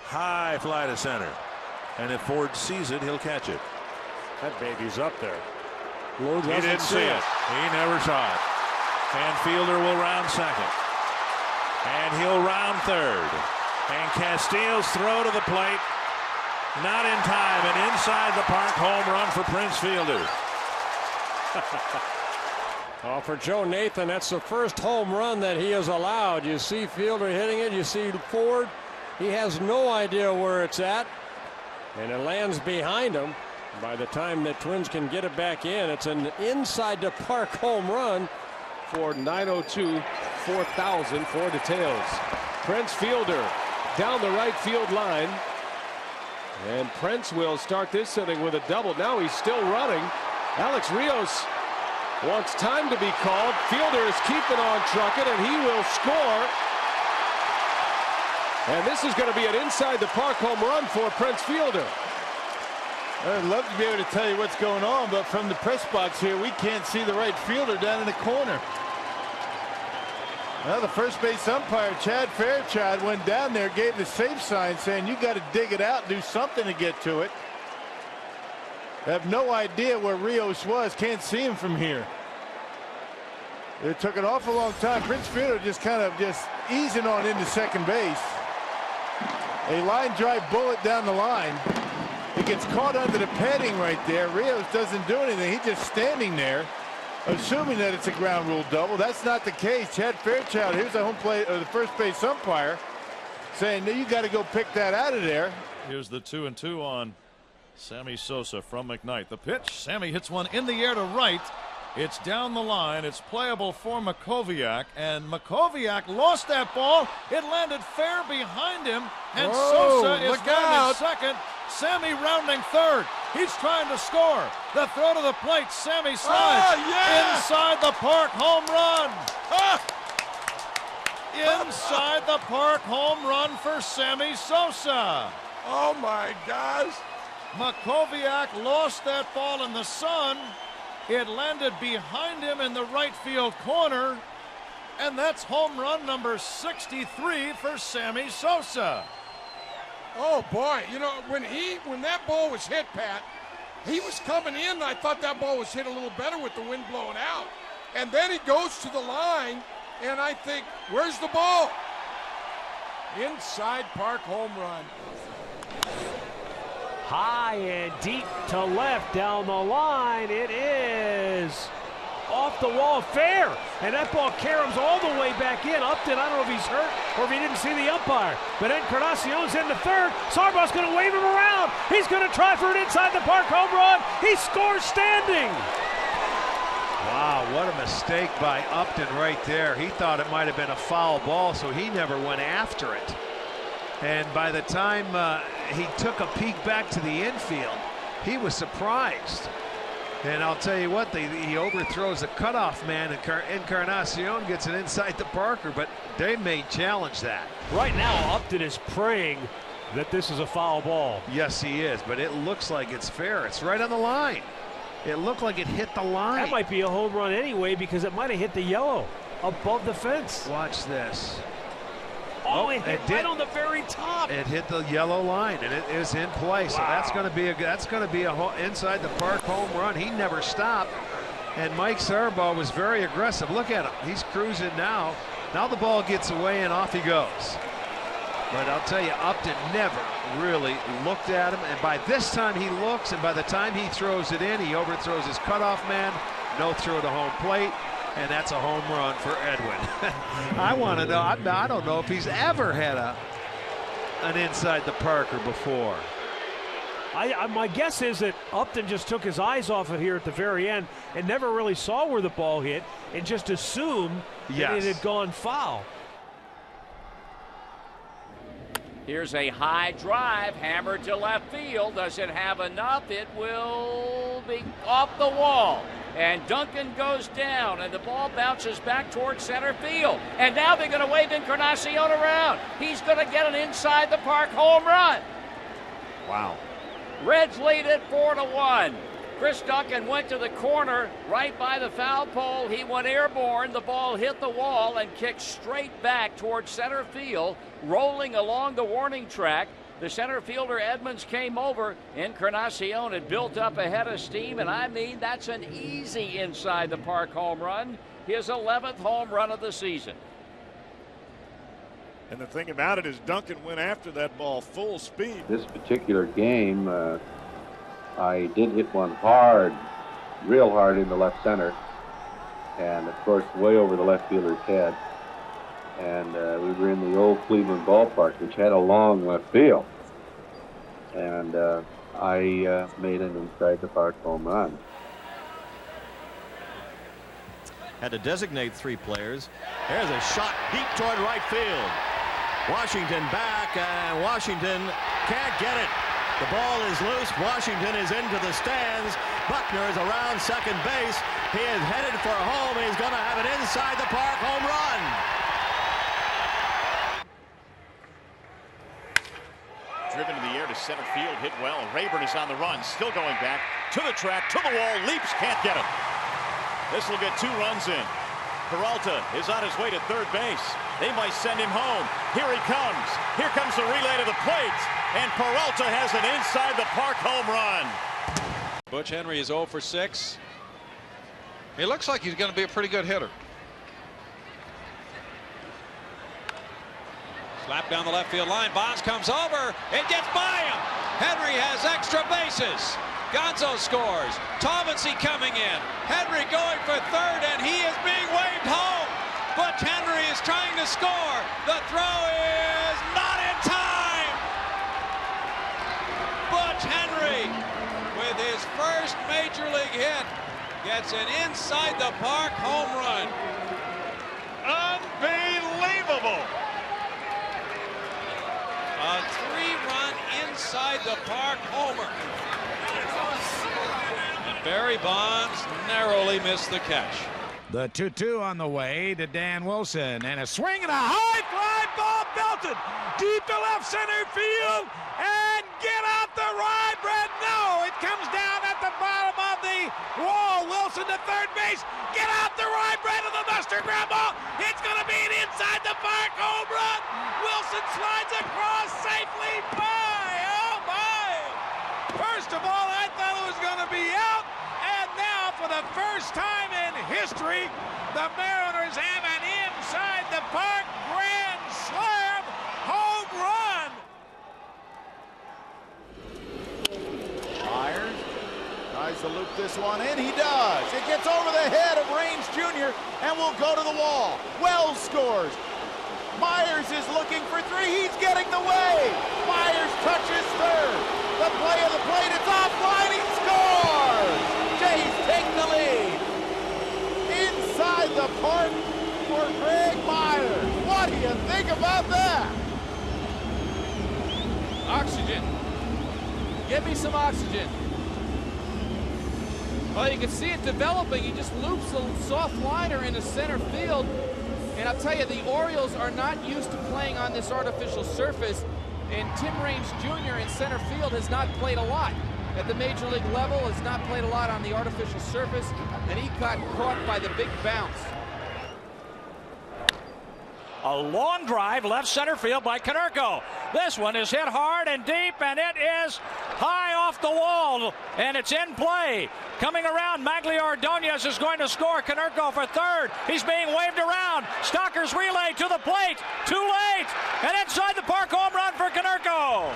High fly to center. And if Ford sees it, he'll catch it. That baby's up there. He didn't see it. He never saw it. And Fielder will round second. And he'll round third. And Castillo's throw to the plate. Not in time. An inside the park home run for Prince Fielder. Oh, for Joe Nathan, that's the first home run that he has allowed. You see Fielder hitting it. You see Ford. He has no idea where it's at. And it lands behind him. By the time the Twins can get it back in, it's an inside the park home run. For 902, 4,000 for details. Prince Fielder down the right field line. And Prince will start this inning with a double. Now he's still running. Alex Rios wants time to be called. Fielder is keeping on trucking, and he will score. And this is going to be an inside the park home run for Prince Fielder. I'd love to be able to tell you what's going on, but from the press box here, we can't see the right fielder down in the corner. Well, the first base umpire, Chad Fairchild, went down there, gave the safe sign, saying you got to dig it out, do something to get to it. I have no idea where Rios was. Can't see him from here. It took an awful long time. Prince Fielder just kind of easing on into second base. A line drive bullet down the line. It gets caught under the padding right there. Rios doesn't do anything. He's just standing there, assuming that it's a ground rule double. That's not the case. Chad Fairchild, here's the home plate or the first base umpire, saying, no, you got to go pick that out of there. Here's the 2-2 on Sammy Sosa from McKnight. The pitch. Sammy hits one in the air to right. It's down the line. It's playable for Makoviak, and Makoviak lost that ball. It landed fair behind him, and Sosa is rounding second. Sammy rounding third. He's trying to score. The throw to the plate. Sammy slides inside the park home run. Inside the park home run for Sammy Sosa. Oh my gosh. Makoviak lost that ball in the sun. It landed behind him in the right field corner, and that's home run number 63 for Sammy Sosa. Oh boy, you know, when that ball was hit, Pat, he was coming in, and I thought that ball was hit a little better with the wind blowing out. And then he goes to the line, and I think, where's the ball? Inside park home run. High and deep to left down the line. It is off the wall, fair, and that ball caroms all the way back in. Upton, I don't know if he's hurt or if he didn't see the umpire, but Encarnacion's in the third. Sarbaugh's going to wave him around. He's going to try for an inside the park home run. He scores standing. Wow, what a mistake by Upton right there. He thought it might have been a foul ball, so he never went after it. And by the time he took a peek back to the infield, he was surprised. And I'll tell you what, he overthrows a cutoff man, and Encarnacion gets it inside the Parker, but they may challenge that. Right now, Upton is praying that this is a foul ball. Yes, he is, but it looks like it's fair. It's right on the line. It looked like it hit the line. That might be a home run anyway, because it might have hit the yellow above the fence. Watch this. Oh, it hit right on the very top. It hit the yellow line, and it is in play. So that's going to be a inside the park home run. He never stopped, and Mike Sarbaugh was very aggressive. Look at him; he's cruising now. Now the ball gets away, and off he goes. But I'll tell you, Upton never really looked at him, and by this time he looks, and by the time he throws it in, he overthrows his cutoff man. No throw to home plate. And that's a home run for Edwin. I want to know, I don't know if he's ever had an inside the Parker before. My guess is that Upton just took his eyes off it here at the very end and never really saw where the ball hit and just assumed that it had gone foul. Here's a high drive hammered to left field. Does it have enough? It will be off the wall. And Duncan goes down, and the ball bounces back towards center field. And now they're going to wave Encarnacion around. He's going to get an inside the park home run. Wow. Reds lead it 4-1. Chris Duncan went to the corner right by the foul pole. He went airborne. The ball hit the wall and kicked straight back towards center field, rolling along the warning track. The center fielder Edmonds came over. Encarnación had built up a head of steam, and I mean, that's an easy inside the park home run. His 11th home run of the season. And the thing about it is Duncan went after that ball full speed. This particular game, I did hit one hard, real hard in the left center, and of course way over the left fielder's head. And we were in the old Cleveland ballpark, which had a long left field. And I made an inside the park home run. Had to designate 3 players. There's a shot deep toward right field. Washington back, and Washington can't get it. The ball is loose. Washington is into the stands. Buckner is around second base. He is headed for home. He's going to have an inside the park home run. Driven to the air to center field, hit well. Rayburn is on the run, still going back to the track, to the wall, leaps, can't get it. This will get 2 runs in. Peralta is on his way to third base. They might send him home. Here he comes. Here comes the relay to the plate. And Peralta has an inside the park home run. Butch Henry is 0 for 6. He looks like he's going to be a pretty good hitter. Slap down the left field line. Bonds comes over. It gets by him. Henry has extra bases. Gonzo scores. Taubensee coming in. Henry going for third, and he is being waved home. Butch Henry is trying to score. The throw is not in time. Butch Henry, with his first major league hit, gets an inside the park home run. Unbelievable. A 3-run inside the park homer. Barry Bonds narrowly missed the catch. The 2-2 on the way to Dan Wilson, and a swing and a high fly ball belted deep to left center field, and get out the ride, Brett. No, it comes down at the bottom of the wall. Wilson to third base. Get out the ride, Brett, to the Buster ground ball. It's going to be an inside the park home run. Wilson slides across safely by. Oh my! First of all, I thought it was going to be out. And now, for the first time in history, the Mariners have an inside the park grand slam home run. Myers tries to loop this one in. He does. It gets over the head of Raines Jr. and will go to the wall. Wells scores. Myers is looking for 3. He's getting the wave. Myers touches third. The play of the plate. It's offline. He scores. Jays take the lead. Inside the park for Greg Myers. What do you think about that? Oxygen. Give me some oxygen. Well, you can see it developing. He just loops a soft liner into center field. And I'll tell you, the Orioles are not used to playing on this artificial surface. And Tim Raines Jr. in center field has not played a lot. At the major league level, has not played a lot on the artificial surface, and he got caught by the big bounce. A long drive left center field by Konerko. This one is hit hard and deep, and it is high off the wall, and it's in play. Coming around, Magli Ordonez is going to score. Konerko for third. He's being waved around. Stocker's relay to the plate. Too late. And inside the park home run for Konerko.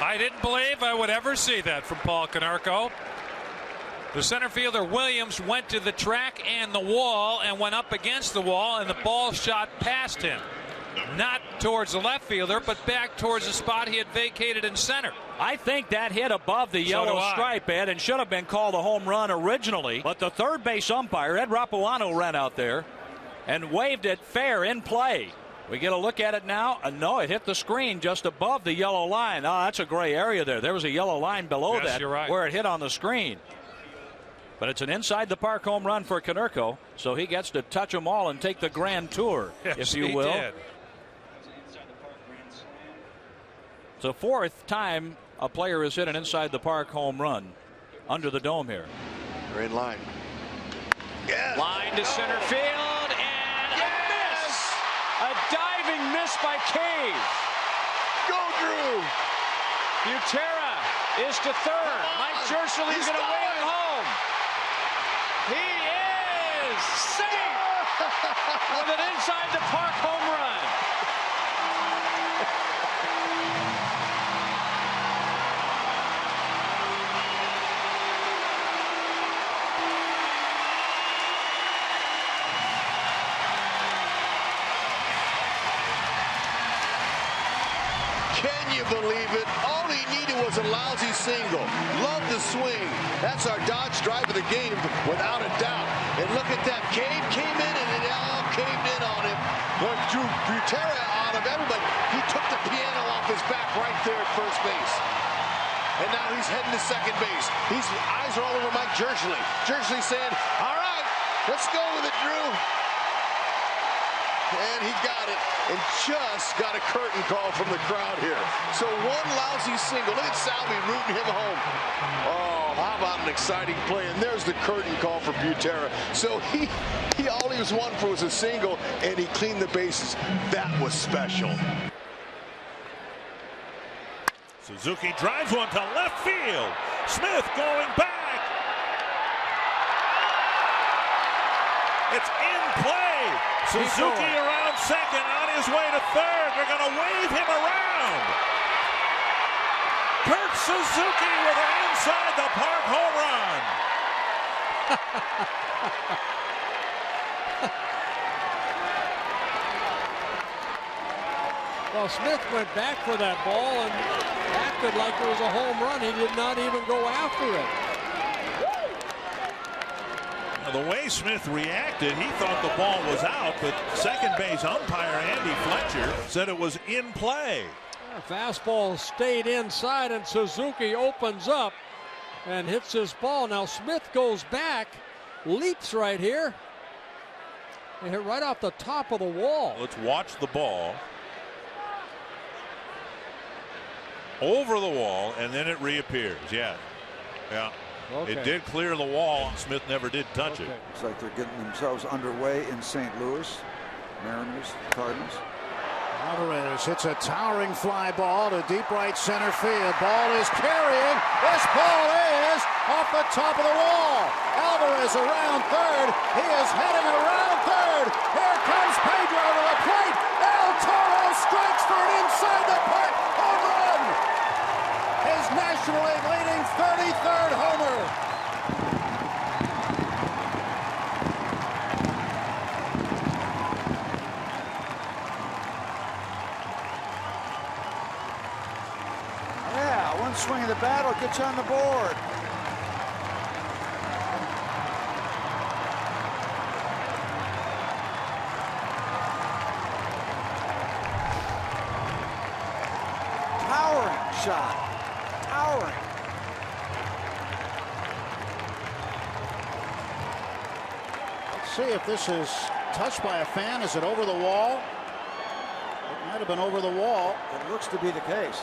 I didn't believe I would ever see that from Paul Konerko. The center fielder Williams went to the track and the wall and went up against the wall, and the ball shot past him. Not towards the left fielder, but back towards the spot he had vacated in center. I think that hit above the yellow stripe, Ed, and should have been called a home run originally. But the third base umpire, Ed Rapuano, ran out there and waved it fair in play. We get a look at it now. No, it hit the screen just above the yellow line. Oh, that's a gray area there. There was a yellow line below that where it hit on the screen. But it's an inside the park home run for Konerko, so he gets to touch them all and take the grand tour, if you will. Did. It's the 4th time a player has hit an inside the park home run under the dome here. They're in line. Yes. Line to center field, and a miss. A diving miss by Cave. Go! Butera is to third. Mike Jirschele's going to wing it home. He is safe with an inside the park home run. Can you believe it? All he needed was a lousy single. Love the swing. That's our Dodge drive of the game, without a doubt. And look at that. Came in, and it all caved in on him. But drew Butera out of everybody. He took the piano off his back right there at first base. And now he's heading to second base. His eyes are all over Mike Jirschele. Jirschele saying, all right, let's go with it, Drew. And he got it, and just got a curtain call from the crowd here. So one lousy single. Look at Salvi rooting him home. Oh, how about an exciting play? And there's the curtain call for Butera. So he all he was wanting for was a single, and he cleaned the bases. That was special. Suzuki drives one to left field. Smith going back. It's in play. Suzuki around second, on his way to third. They're going to wave him around. Kurt Suzuki with an inside the park home run. Well, Smith went back for that ball and acted like it was a home run. He did not even go after it. The way Smith reacted, he thought the ball was out, but second base umpire Andy Fletcher said it was in play. Fastball stayed inside, and Suzuki opens up and hits his ball. Now Smith goes back, leaps right here, and hit right off the top of the wall. Let's watch the ball. Over the wall, and then it reappears. Yeah. Okay. It did clear the wall. Smith never did touch it. Looks like they're getting themselves underway in St. Louis. Mariners, Cardinals. Alvarez hits a towering fly ball to deep right center field. Ball is carrying. This ball is off the top of the wall. Alvarez around third. He is heading around third. Here comes Pedro to the plate. El Toro strikes for an inside the park home run. His National League leading 33rd homer. One swing of the bat will get you on the board. Towering shot. Towering. Let's see if this is touched by a fan. Is it over the wall? It might have been over the wall. It looks to be the case.